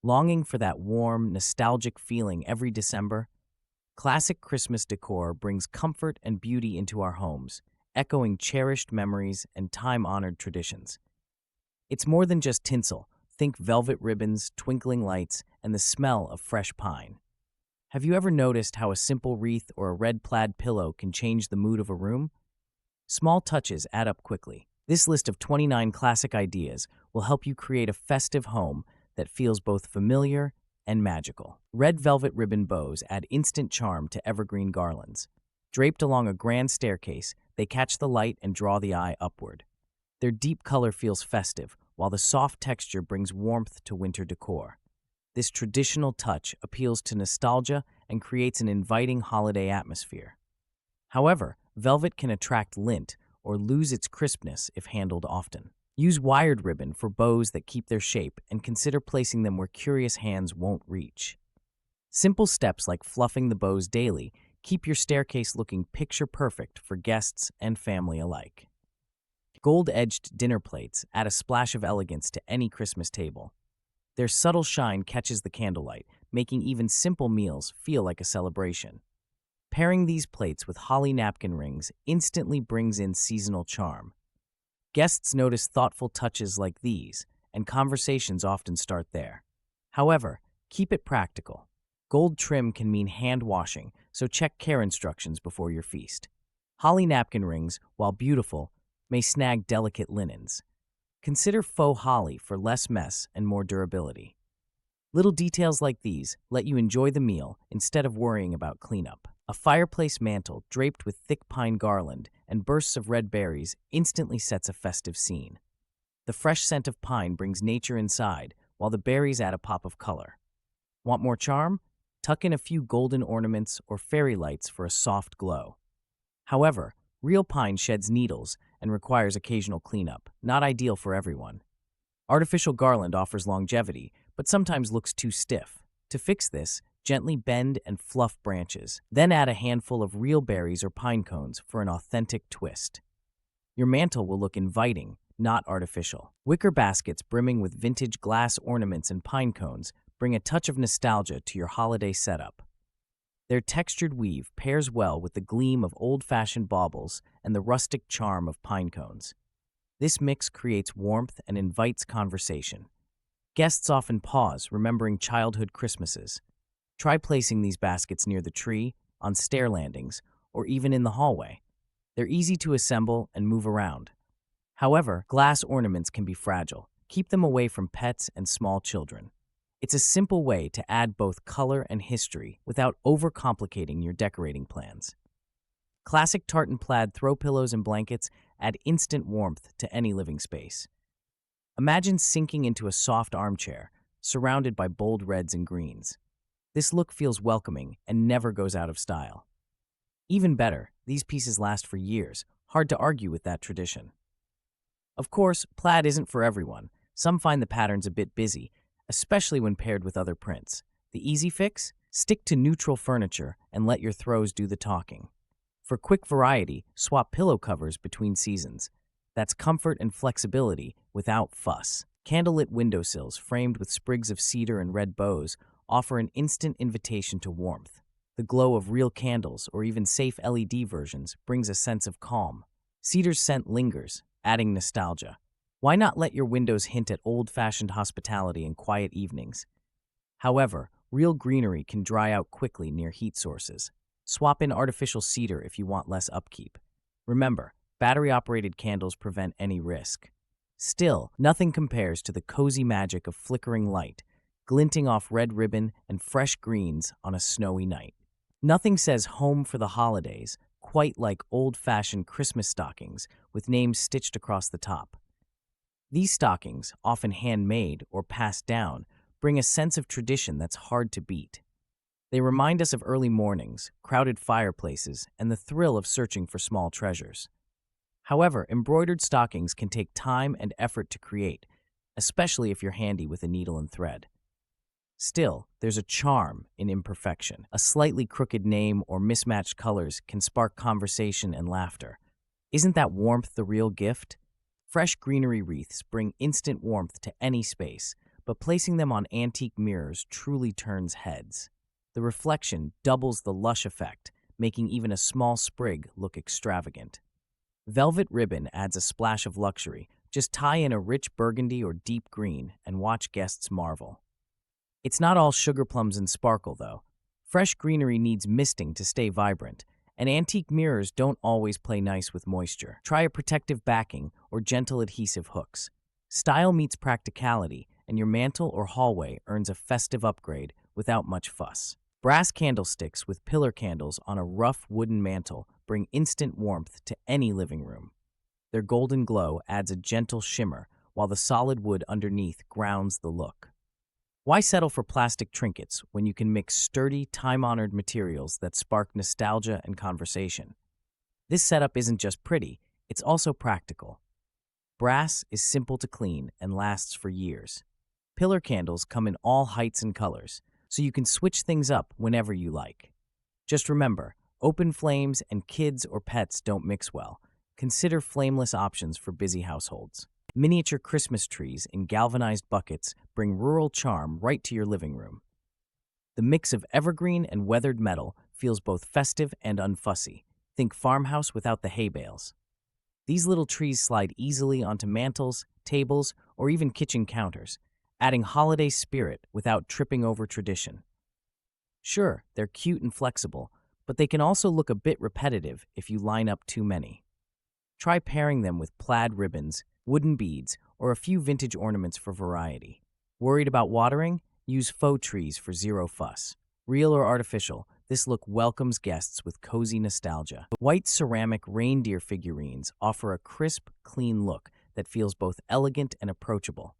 Longing for that warm, nostalgic feeling every December? Classic Christmas decor brings comfort and beauty into our homes, echoing cherished memories and time-honored traditions. It's more than just tinsel. Think velvet ribbons, twinkling lights, and the smell of fresh pine. Have you ever noticed how a simple wreath or a red plaid pillow can change the mood of a room? Small touches add up quickly. This list of 29 classic ideas will help you create a festive home that feels both familiar and magical. Red velvet ribbon bows add instant charm to evergreen garlands. Draped along a grand staircase, they catch the light and draw the eye upward. Their deep color feels festive, while the soft texture brings warmth to winter decor. This traditional touch appeals to nostalgia and creates an inviting holiday atmosphere. However, velvet can attract lint or lose its crispness if handled often. Use wired ribbon for bows that keep their shape and consider placing them where curious hands won't reach. Simple steps like fluffing the bows daily keep your staircase looking picture-perfect for guests and family alike. Gold-edged dinner plates add a splash of elegance to any Christmas table. Their subtle shine catches the candlelight, making even simple meals feel like a celebration. Pairing these plates with holly napkin rings instantly brings in seasonal charm. Guests notice thoughtful touches like these, and conversations often start there. However, keep it practical. Gold trim can mean hand washing, so check care instructions before your feast. Holly napkin rings, while beautiful, may snag delicate linens. Consider faux holly for less mess and more durability. Little details like these let you enjoy the meal instead of worrying about cleanup. A fireplace mantle draped with thick pine garland and bursts of red berries instantly sets a festive scene. The fresh scent of pine brings nature inside, while the berries add a pop of color. Want more charm? Tuck in a few golden ornaments or fairy lights for a soft glow. However, real pine sheds needles and requires occasional cleanup, not ideal for everyone. Artificial garland offers longevity, but sometimes looks too stiff. To fix this, gently bend and fluff branches, then add a handful of real berries or pine cones for an authentic twist. Your mantle will look inviting, not artificial. Wicker baskets brimming with vintage glass ornaments and pine cones bring a touch of nostalgia to your holiday setup. Their textured weave pairs well with the gleam of old-fashioned baubles and the rustic charm of pine cones. This mix creates warmth and invites conversation. Guests often pause, remembering childhood Christmases. Try placing these baskets near the tree, on stair landings, or even in the hallway. They're easy to assemble and move around. However, glass ornaments can be fragile. Keep them away from pets and small children. It's a simple way to add both color and history without overcomplicating your decorating plans. Classic tartan plaid throw pillows and blankets add instant warmth to any living space. Imagine sinking into a soft armchair, surrounded by bold reds and greens. This look feels welcoming and never goes out of style. Even better, these pieces last for years, hard to argue with that tradition. Of course, plaid isn't for everyone. Some find the patterns a bit busy, especially when paired with other prints. The easy fix? Stick to neutral furniture and let your throws do the talking. For quick variety, swap pillow covers between seasons. That's comfort and flexibility without fuss. Candlelit windowsills framed with sprigs of cedar and red bows offer an instant invitation to warmth. The glow of real candles or even safe LED versions brings a sense of calm. Cedar's scent lingers, adding nostalgia. Why not let your windows hint at old-fashioned hospitality and quiet evenings? However, real greenery can dry out quickly near heat sources. Swap in artificial cedar if you want less upkeep. Remember, battery-operated candles prevent any risk. Still, nothing compares to the cozy magic of flickering light, glinting off red ribbon and fresh greens on a snowy night. Nothing says home for the holidays quite like old-fashioned Christmas stockings with names stitched across the top. These stockings, often handmade or passed down, bring a sense of tradition that's hard to beat. They remind us of early mornings, crowded fireplaces, and the thrill of searching for small treasures. However, embroidered stockings can take time and effort to create, especially if you're handy with a needle and thread. Still, there's a charm in imperfection. A slightly crooked name or mismatched colors can spark conversation and laughter. Isn't that warmth the real gift? Fresh greenery wreaths bring instant warmth to any space, but placing them on antique mirrors truly turns heads. The reflection doubles the lush effect, making even a small sprig look extravagant. Velvet ribbon adds a splash of luxury. Just tie in a rich burgundy or deep green and watch guests marvel. It's not all sugar plums and sparkle, though. Fresh greenery needs misting to stay vibrant, and antique mirrors don't always play nice with moisture. Try a protective backing or gentle adhesive hooks. Style meets practicality, and your mantel or hallway earns a festive upgrade without much fuss. Brass candlesticks with pillar candles on a rough wooden mantel bring instant warmth to any living room. Their golden glow adds a gentle shimmer, while the solid wood underneath grounds the look. Why settle for plastic trinkets when you can mix sturdy, time-honored materials that spark nostalgia and conversation? This setup isn't just pretty, it's also practical. Brass is simple to clean and lasts for years. Pillar candles come in all heights and colors, so you can switch things up whenever you like. Just remember, open flames and kids or pets don't mix well. Consider flameless options for busy households. Miniature Christmas trees in galvanized buckets bring rural charm right to your living room. The mix of evergreen and weathered metal feels both festive and unfussy. Think farmhouse without the hay bales. These little trees slide easily onto mantels, tables, or even kitchen counters, adding holiday spirit without tripping over tradition. Sure, they're cute and flexible, but they can also look a bit repetitive if you line up too many. Try pairing them with plaid ribbons, wooden beads, or a few vintage ornaments for variety. Worried about watering? Use faux trees for zero fuss. Real or artificial, this look welcomes guests with cozy nostalgia. White ceramic reindeer figurines offer a crisp, clean look that feels both elegant and approachable.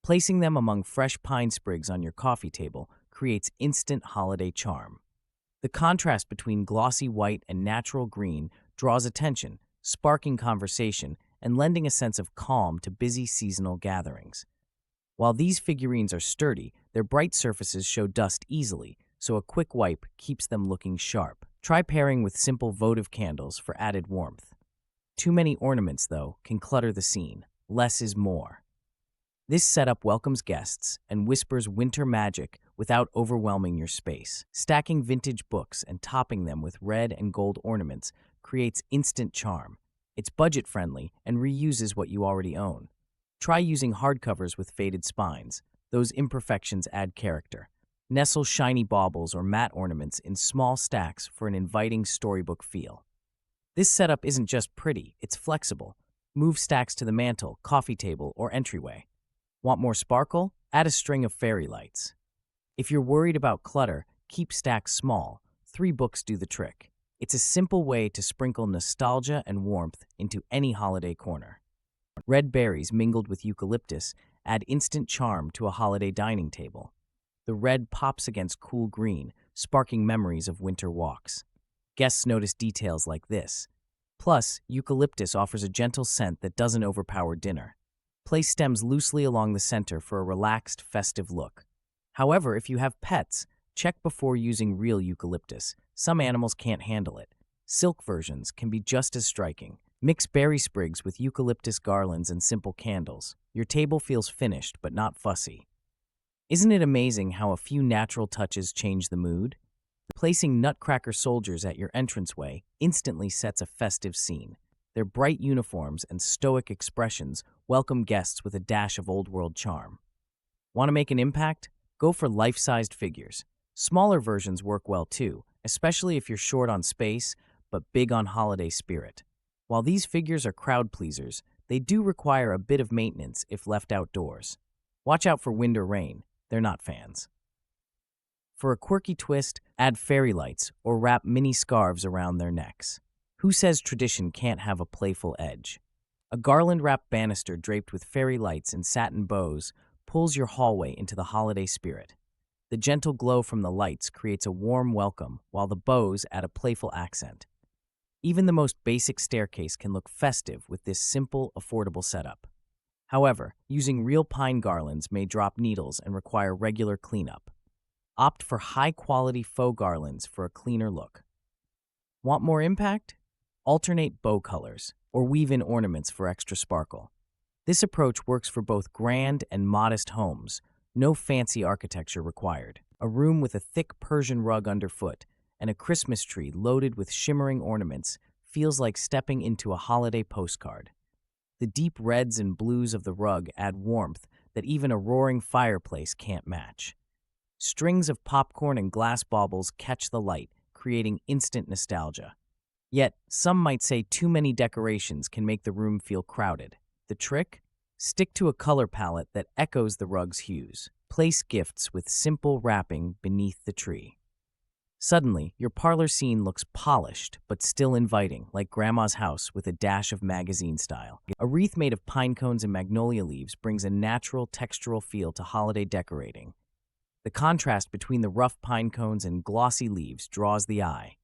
Placing them among fresh pine sprigs on your coffee table creates instant holiday charm. The contrast between glossy white and natural green draws attention, sparking conversation and lending a sense of calm to busy seasonal gatherings. While these figurines are sturdy, their bright surfaces show dust easily, so a quick wipe keeps them looking sharp. Try pairing with simple votive candles for added warmth. Too many ornaments, though, can clutter the scene. Less is more. This setup welcomes guests and whispers winter magic without overwhelming your space. Stacking vintage books and topping them with red and gold ornaments creates instant charm. It's budget-friendly and reuses what you already own. Try using hardcovers with faded spines. Those imperfections add character. Nestle shiny baubles or matte ornaments in small stacks for an inviting storybook feel. This setup isn't just pretty, it's flexible. Move stacks to the mantel, coffee table, or entryway. Want more sparkle? Add a string of fairy lights. If you're worried about clutter, keep stacks small. 3 books do the trick. It's a simple way to sprinkle nostalgia and warmth into any holiday corner. Red berries mingled with eucalyptus add instant charm to a holiday dining table. The red pops against cool green, sparking memories of winter walks. Guests notice details like this. Plus, eucalyptus offers a gentle scent that doesn't overpower dinner. Place stems loosely along the center for a relaxed, festive look. However, if you have pets, check before using real eucalyptus. Some animals can't handle it. Silk versions can be just as striking. Mix berry sprigs with eucalyptus garlands and simple candles. Your table feels finished but not fussy. Isn't it amazing how a few natural touches change the mood? Placing nutcracker soldiers at your entranceway instantly sets a festive scene. Their bright uniforms and stoic expressions welcome guests with a dash of old-world charm. Want to make an impact? Go for life-sized figures. Smaller versions work well too, especially if you're short on space but big on holiday spirit. While these figures are crowd pleasers, they do require a bit of maintenance if left outdoors. Watch out for wind or rain. They're not fans. For a quirky twist, add fairy lights or wrap mini scarves around their necks. Who says tradition can't have a playful edge? A garland-wrapped banister draped with fairy lights and satin bows pulls your hallway into the holiday spirit. The gentle glow from the lights creates a warm welcome, while the bows add a playful accent. Even the most basic staircase can look festive with this simple, affordable setup. However, using real pine garlands may drop needles and require regular cleanup. Opt for high-quality faux garlands for a cleaner look. Want more impact? Alternate bow colors, or weave in ornaments for extra sparkle. This approach works for both grand and modest homes, No fancy architecture required. A room with a thick Persian rug underfoot and a Christmas tree loaded with shimmering ornaments feels like stepping into a holiday postcard. The deep reds and blues of the rug add warmth that even a roaring fireplace can't match. Strings of popcorn and glass baubles catch the light, creating instant nostalgia. Yet, some might say too many decorations can make the room feel crowded. The trick? Stick to a color palette that echoes the rug's hues. Place gifts with simple wrapping beneath the tree. Suddenly, your parlor scene looks polished but still inviting, like Grandma's house with a dash of magazine style. A wreath made of pine cones and magnolia leaves brings a natural, textural feel to holiday decorating. The contrast between the rough pine cones and glossy leaves draws the eye.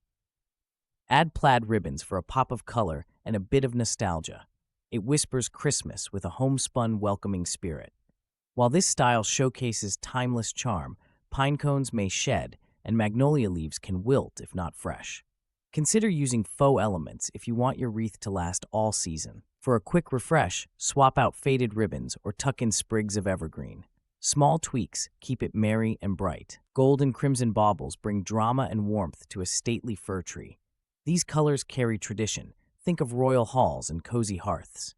Add plaid ribbons for a pop of color and a bit of nostalgia. It whispers Christmas with a homespun, welcoming spirit. While this style showcases timeless charm, pine cones may shed and magnolia leaves can wilt if not fresh. Consider using faux elements if you want your wreath to last all season. For a quick refresh, swap out faded ribbons or tuck in sprigs of evergreen. Small tweaks keep it merry and bright. Gold and crimson baubles bring drama and warmth to a stately fir tree. These colors carry tradition. Think of royal halls and cozy hearths.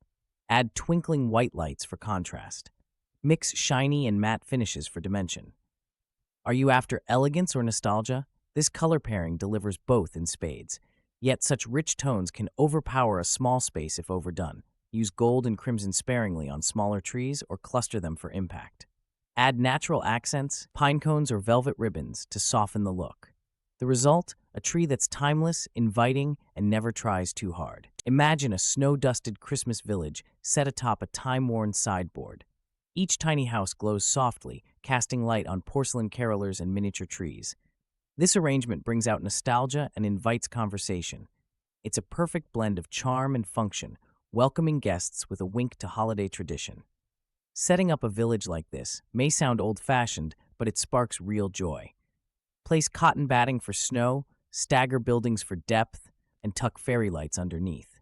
Add twinkling white lights for contrast. Mix shiny and matte finishes for dimension. Are you after elegance or nostalgia? This color pairing delivers both in spades. Yet such rich tones can overpower a small space if overdone. Use gold and crimson sparingly on smaller trees or cluster them for impact. Add natural accents, pine cones or velvet ribbons to soften the look. The result? A tree that's timeless, inviting, and never tries too hard. Imagine a snow-dusted Christmas village set atop a time-worn sideboard. Each tiny house glows softly, casting light on porcelain carolers and miniature trees. This arrangement brings out nostalgia and invites conversation. It's a perfect blend of charm and function, welcoming guests with a wink to holiday tradition. Setting up a village like this may sound old-fashioned, but it sparks real joy. Place cotton batting for snow, stagger buildings for depth, and tuck fairy lights underneath.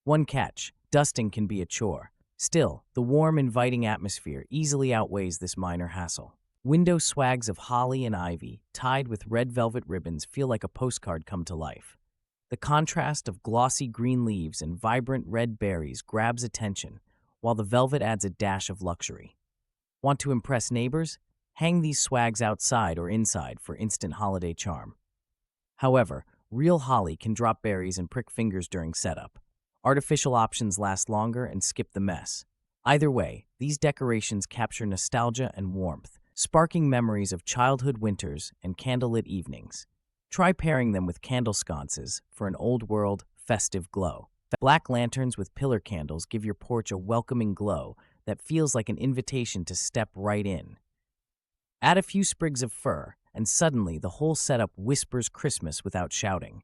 One catch: dusting can be a chore. Still, the warm, inviting atmosphere easily outweighs this minor hassle. Window swags of holly and ivy, tied with red velvet ribbons, feel like a postcard come to life. The contrast of glossy green leaves and vibrant red berries grabs attention, while the velvet adds a dash of luxury. Want to impress neighbors? Hang these swags outside or inside for instant holiday charm. However, real holly can drop berries and prick fingers during setup. Artificial options last longer and skip the mess. Either way, these decorations capture nostalgia and warmth, sparking memories of childhood winters and candlelit evenings. Try pairing them with candle sconces for an old-world, festive glow. Black lanterns with pillar candles give your porch a welcoming glow that feels like an invitation to step right in. Add a few sprigs of fir, and suddenly the whole setup whispers Christmas without shouting.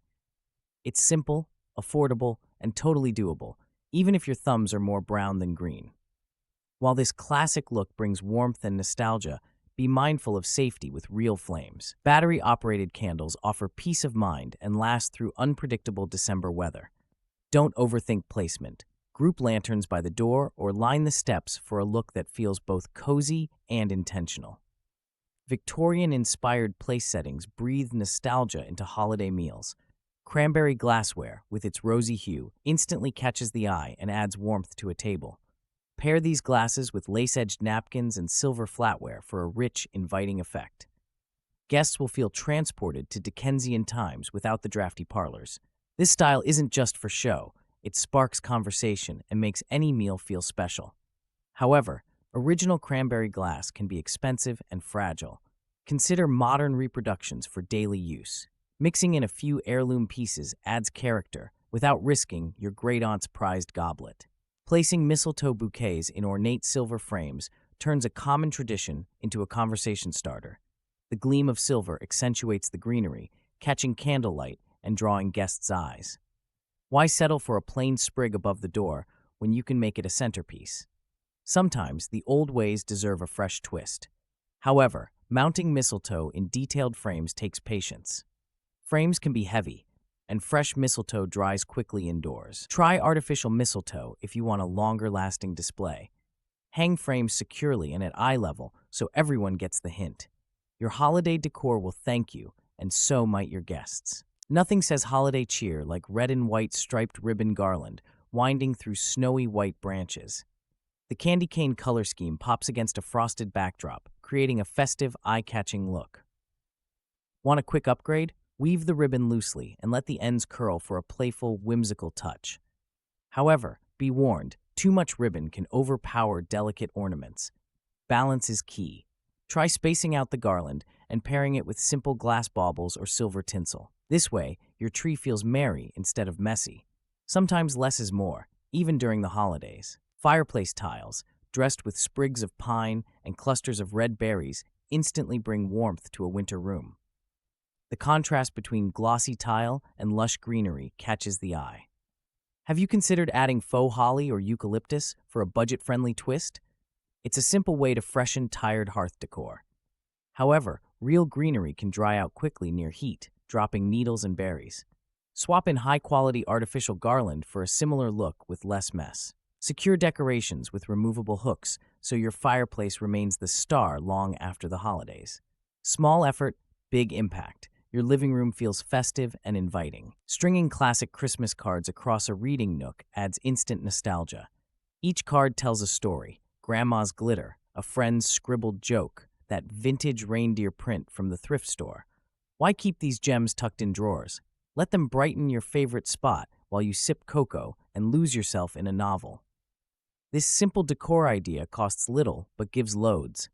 It's simple, affordable, and totally doable, even if your thumbs are more brown than green. While this classic look brings warmth and nostalgia, be mindful of safety with real flames. Battery-operated candles offer peace of mind and last through unpredictable December weather. Don't overthink placement. Group lanterns by the door or line the steps for a look that feels both cozy and intentional. Victorian-inspired place settings breathe nostalgia into holiday meals. Cranberry glassware, with its rosy hue, instantly catches the eye and adds warmth to a table. Pair these glasses with lace-edged napkins and silver flatware for a rich, inviting effect. Guests will feel transported to Dickensian times without the drafty parlors. This style isn't just for show. It sparks conversation and makes any meal feel special. However, original cranberry glass can be expensive and fragile. Consider modern reproductions for daily use. Mixing in a few heirloom pieces adds character without risking your great-aunt's prized goblet. Placing mistletoe bouquets in ornate silver frames turns a common tradition into a conversation starter. The gleam of silver accentuates the greenery, catching candlelight and drawing guests' eyes. Why settle for a plain sprig above the door when you can make it a centerpiece? Sometimes the old ways deserve a fresh twist. However, mounting mistletoe in detailed frames takes patience. Frames can be heavy, and fresh mistletoe dries quickly indoors. Try artificial mistletoe if you want a longer-lasting display. Hang frames securely and at eye level so everyone gets the hint. Your holiday decor will thank you, and so might your guests. Nothing says holiday cheer like red and white striped ribbon garland winding through snowy white branches. The candy cane color scheme pops against a frosted backdrop, creating a festive, eye-catching look. Want a quick upgrade? Weave the ribbon loosely and let the ends curl for a playful, whimsical touch. However, be warned, too much ribbon can overpower delicate ornaments. Balance is key. Try spacing out the garland and pairing it with simple glass baubles or silver tinsel. This way, your tree feels merry instead of messy. Sometimes less is more, even during the holidays. Fireplace tiles, dressed with sprigs of pine and clusters of red berries, instantly bring warmth to a winter room. The contrast between glossy tile and lush greenery catches the eye. Have you considered adding faux holly or eucalyptus for a budget-friendly twist? It's a simple way to freshen tired hearth decor. However, real greenery can dry out quickly near heat, dropping needles and berries. Swap in high-quality artificial garland for a similar look with less mess. Secure decorations with removable hooks so your fireplace remains the star long after the holidays. Small effort, big impact. Your living room feels festive and inviting. Stringing classic Christmas cards across a reading nook adds instant nostalgia. Each card tells a story: grandma's glitter, a friend's scribbled joke, that vintage reindeer print from the thrift store. Why keep these gems tucked in drawers? Let them brighten your favorite spot while you sip cocoa and lose yourself in a novel. This simple decor idea costs little but gives loads.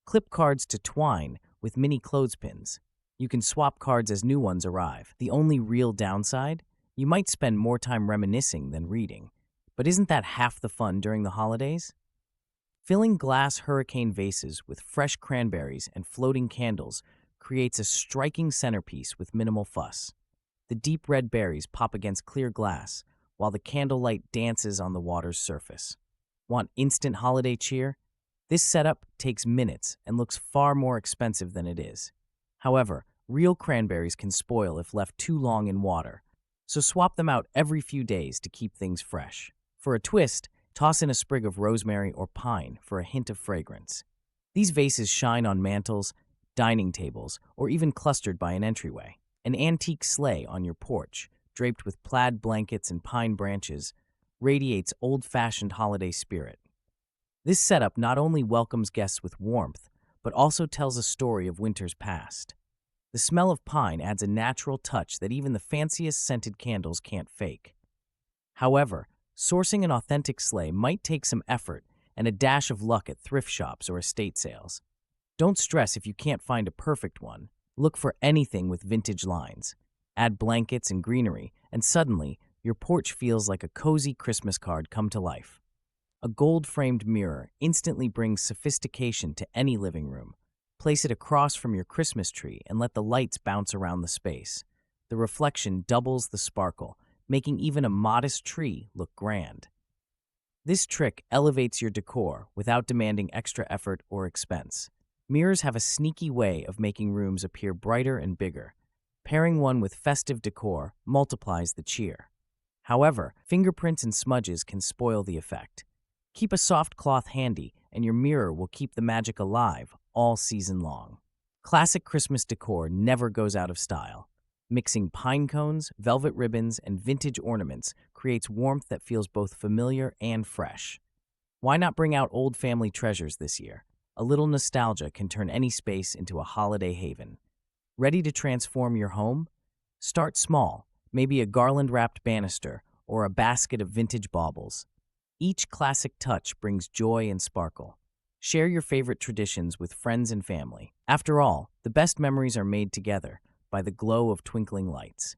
Clip cards to twine with mini clothespins. You can swap cards as new ones arrive. The only real downside? You might spend more time reminiscing than reading. But isn't that half the fun during the holidays? Filling glass hurricane vases with fresh cranberries and floating candles creates a striking centerpiece with minimal fuss. The deep red berries pop against clear glass, while the candlelight dances on the water's surface. Want instant holiday cheer? This setup takes minutes and looks far more expensive than it is. However, real cranberries can spoil if left too long in water, so swap them out every few days to keep things fresh. For a twist, toss in a sprig of rosemary or pine for a hint of fragrance. These vases shine on mantels, dining tables, or even clustered by an entryway. An antique sleigh on your porch, draped with plaid blankets and pine branches, radiates old-fashioned holiday spirit. This setup not only welcomes guests with warmth, but also tells a story of winter's past. The smell of pine adds a natural touch that even the fanciest scented candles can't fake. However, sourcing an authentic sleigh might take some effort and a dash of luck at thrift shops or estate sales. Don't stress if you can't find a perfect one. Look for anything with vintage lines. Add blankets and greenery, and suddenly, your porch feels like a cozy Christmas card come to life. A gold-framed mirror instantly brings sophistication to any living room. Place it across from your Christmas tree and let the lights bounce around the space. The reflection doubles the sparkle, making even a modest tree look grand. This trick elevates your decor without demanding extra effort or expense. Mirrors have a sneaky way of making rooms appear brighter and bigger. Pairing one with festive decor multiplies the cheer. However, fingerprints and smudges can spoil the effect. Keep a soft cloth handy, and your mirror will keep the magic alive all season long. Classic Christmas decor never goes out of style. Mixing pine cones, velvet ribbons, and vintage ornaments creates warmth that feels both familiar and fresh. Why not bring out old family treasures this year? A little nostalgia can turn any space into a holiday haven. Ready to transform your home? Start small, maybe a garland-wrapped banister or a basket of vintage baubles. Each classic touch brings joy and sparkle. Share your favorite traditions with friends and family. After all, the best memories are made together by the glow of twinkling lights.